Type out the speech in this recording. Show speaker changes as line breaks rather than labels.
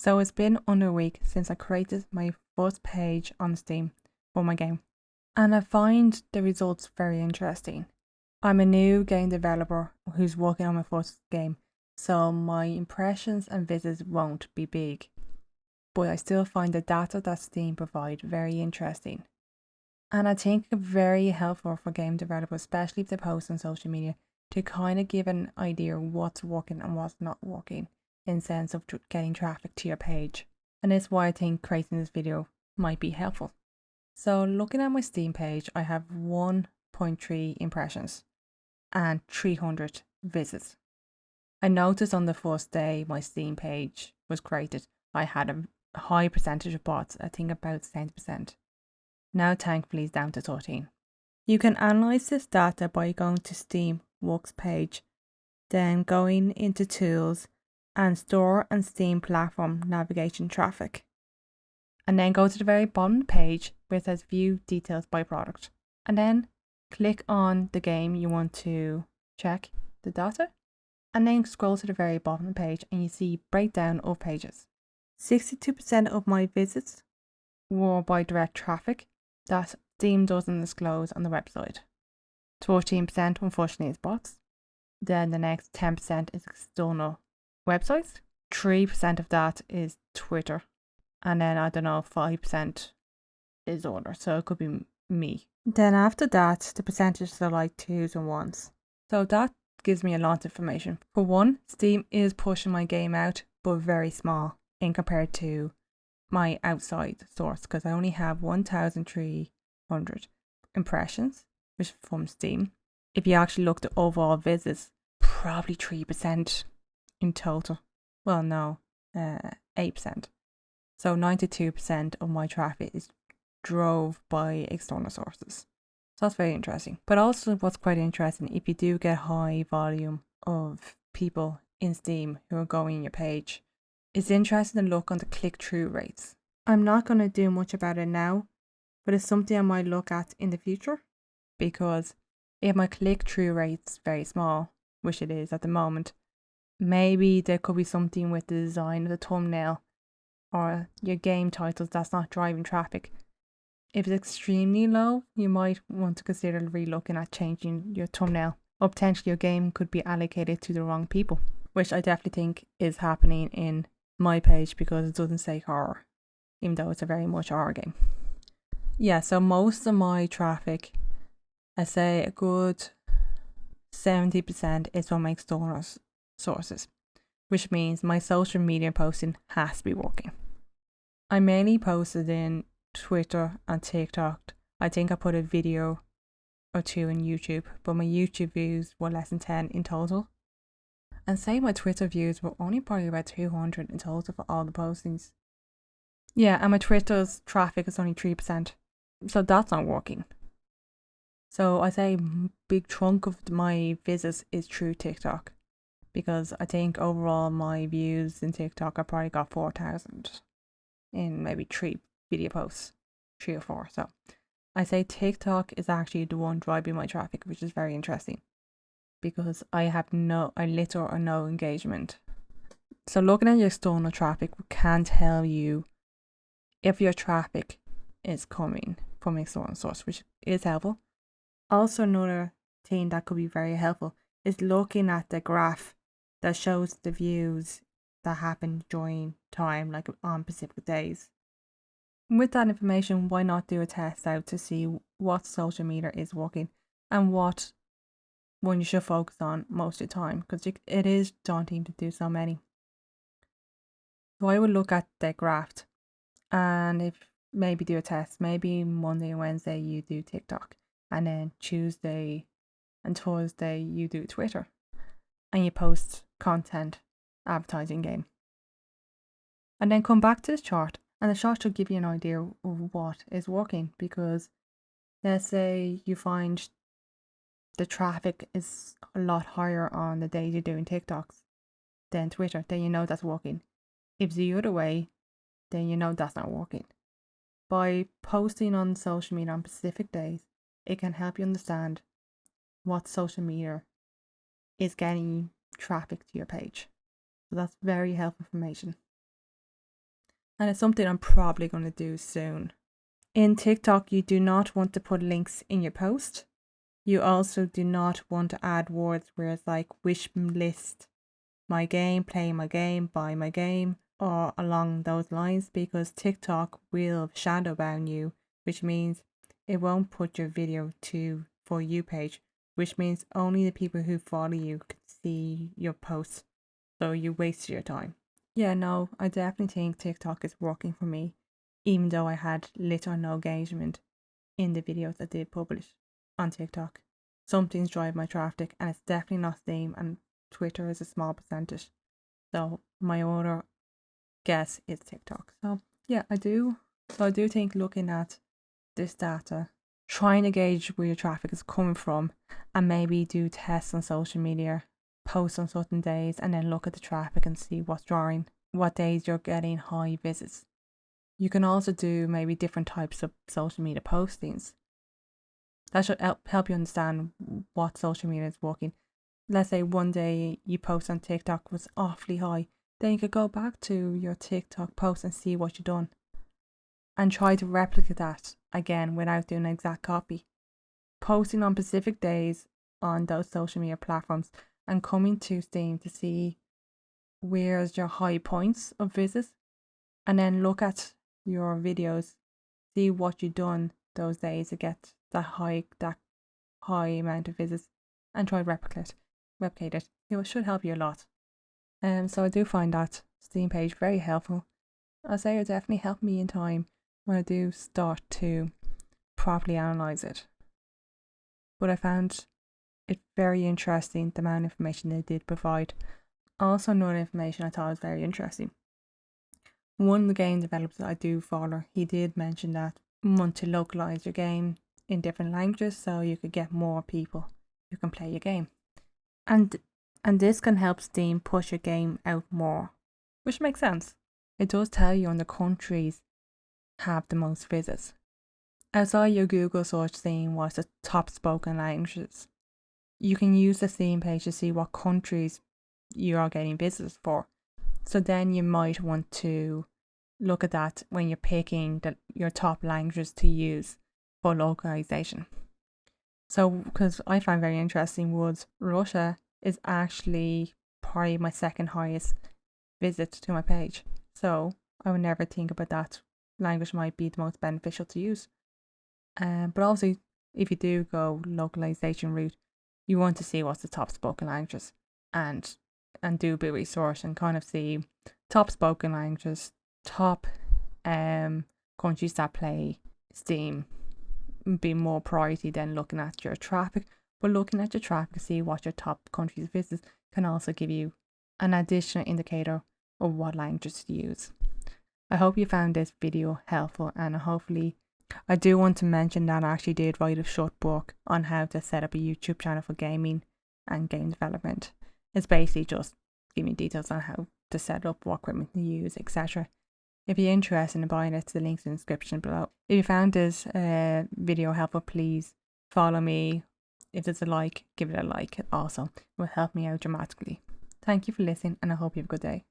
So it's been under a week since I created my first page on Steam for my game, and I find the results very interesting. I'm a new game developer who's working on my first game, so my impressions and visits won't be big, but I still find the data that Steam provide very interesting. And I think very helpful for game developers, especially if they post on social media, to kind of give an idea of what's working and what's not working in sense of getting traffic to your page. And that's why I think creating this video might be helpful. So looking at my Steam page, I have 1.3 impressions and 300 visits. I noticed on the first day my Steam page was created, I had a high percentage of bots, I think about 70%. Now thankfully it's down to 13. You can analyze this data by going to Steam Works page, then going into Tools and Store and Steam Platform Navigation Traffic. And then go to the very bottom of the page where it says View Details by Product. And then click on the game you want to check the data. And then scroll to the very bottom of the page and you see breakdown of pages. 62% of my visits were by direct traffic that Steam doesn't disclose on the website. 14% unfortunately is bots. Then the next 10% is external websites. 3% of that is Twitter. And then 5% is other. So it could be me. Then after that, the percentages are like 2s and 1s. So that gives me a lot of information. For one, Steam is pushing my game out, but very small in compared to my outside source, because I only have 1,300 impressions, which is from Steam. If you actually look at overall visits, probably 3% in total. Well, no, 8%. So 92% of my traffic is drove by external sources. So that's very interesting. But also what's quite interesting, if you do get high volume of people in Steam who are going on your page, it's interesting to look on the click-through rates. I'm not going to do much about it now, but it's something I might look at in the future, because if my click-through rate's very small, which it is at the moment, maybe there could be something with the design of the thumbnail or your game titles that's not driving traffic. If it's extremely low, you might want to consider re-looking at changing your thumbnail, or potentially your game could be allocated to the wrong people, which I definitely think is happening in my page because it doesn't say horror, even though it's a very much horror game. Yeah, so most of my traffic, I say a good 70% is from my external sources, which means my social media posting has to be working. I mainly posted in Twitter and TikTok. I think I put a video or two in YouTube, but my YouTube views were less than 10 in total. And say my Twitter views were only probably about 200 in total for all the postings. Yeah, and my Twitter's traffic is only 3%. So that's not working. So I say a big chunk of my visits is through TikTok, because I think overall my views in TikTok I probably got 4,000 in maybe 3 video posts, 3 or 4. So I say TikTok is actually the one driving my traffic, which is very interesting because I have little or no engagement. So looking at your external traffic can tell you if your traffic is coming from an external source, which is helpful. Also, another thing that could be very helpful is looking at the graph that shows the views that happen during time, like on specific days. With that information, why not do a test out to see what social media is working and what one you should focus on most of the time, because it is daunting to do so many. So I would look at the graph and if maybe do a test, maybe Monday and Wednesday you do TikTok, and then Tuesday and Thursday you do Twitter, and you post content advertising game. And then come back to this chart, and the chart should give you an idea of what is working, because let's say you find the traffic is a lot higher on the days you're doing TikToks than Twitter, then you know that's working. If it's the other way, then you know that's not working. By posting on social media on specific days, it can help you understand what social media is getting traffic to your page. So that's very helpful information. and it's something I'm probably going to do soon. In TikTok, you do not want to put links in your post. You also do not want to add words where it's like wish list my game, play my game, buy my game, or along those lines, because TikTok will shadow ban you, which means it won't put your video to For You page, which means only the people who follow you can see your posts, so you waste your time. Yeah, no, I definitely think TikTok is working for me, even though I had little or no engagement in the videos I did publish on TikTok. Some things drive my traffic, and it's definitely not Steam, and Twitter is a small percentage. So my other guess is TikTok. So yeah, I do think looking at this data, trying to gauge where your traffic is coming from, and maybe do tests on social media, post on certain days, and then look at the traffic and see what's drawing, what days you're getting high visits. You can also do maybe different types of social media postings. That should help you understand what social media is working. Let's say one day you post on TikTok was awfully high, then you could go back to your TikTok post and see what you've done and try to replicate that again without doing an exact copy. Posting on specific days on those social media platforms and coming to Steam to see where's your high points of visits, and then look at your videos, see what you've done those days to get that high amount of visits, and try to replicate it. It should help you a lot. So I do find that Steam page very helpful. I say it definitely helped me in time when I do start to properly analyze it. But I found it very interesting, the amount of information they did provide. Also, another information I thought was very interesting. One of the game developers that I do follow, he did mention that you want to localize your game in different languages so you could get more people who can play your game. And this can help Steam push your game out more, which makes sense. It does tell you on the countries have the most visits. Outside your Google search seeing what's the top spoken languages, you can use the Steam page to see what countries you are getting visits for. So then you might want to look at that when you're picking your top languages to use for localization. So, because I find very interesting was Russia is actually probably my second highest visit to my page. So I would never think about that language might be the most beneficial to use. But also, if you do go localization route, you want to see what's the top spoken languages and do a bit of research and kind of see top spoken languages, top countries that play Steam be more priority than looking at your traffic. But looking at your traffic to see what your top countries visits can also give you an additional indicator of what languages to use. I hope you found this video helpful, and hopefully I do want to mention that I actually did write a short book on how to set up a YouTube channel for gaming and game development. It's basically just giving details on how to set up, what equipment to use, etc. If you're interested in buying it, the link's in the description below. If you found this video helpful, please follow me. If there's a like, give it a like also. It will help me out dramatically. Thank you for listening, and I hope you have a good day.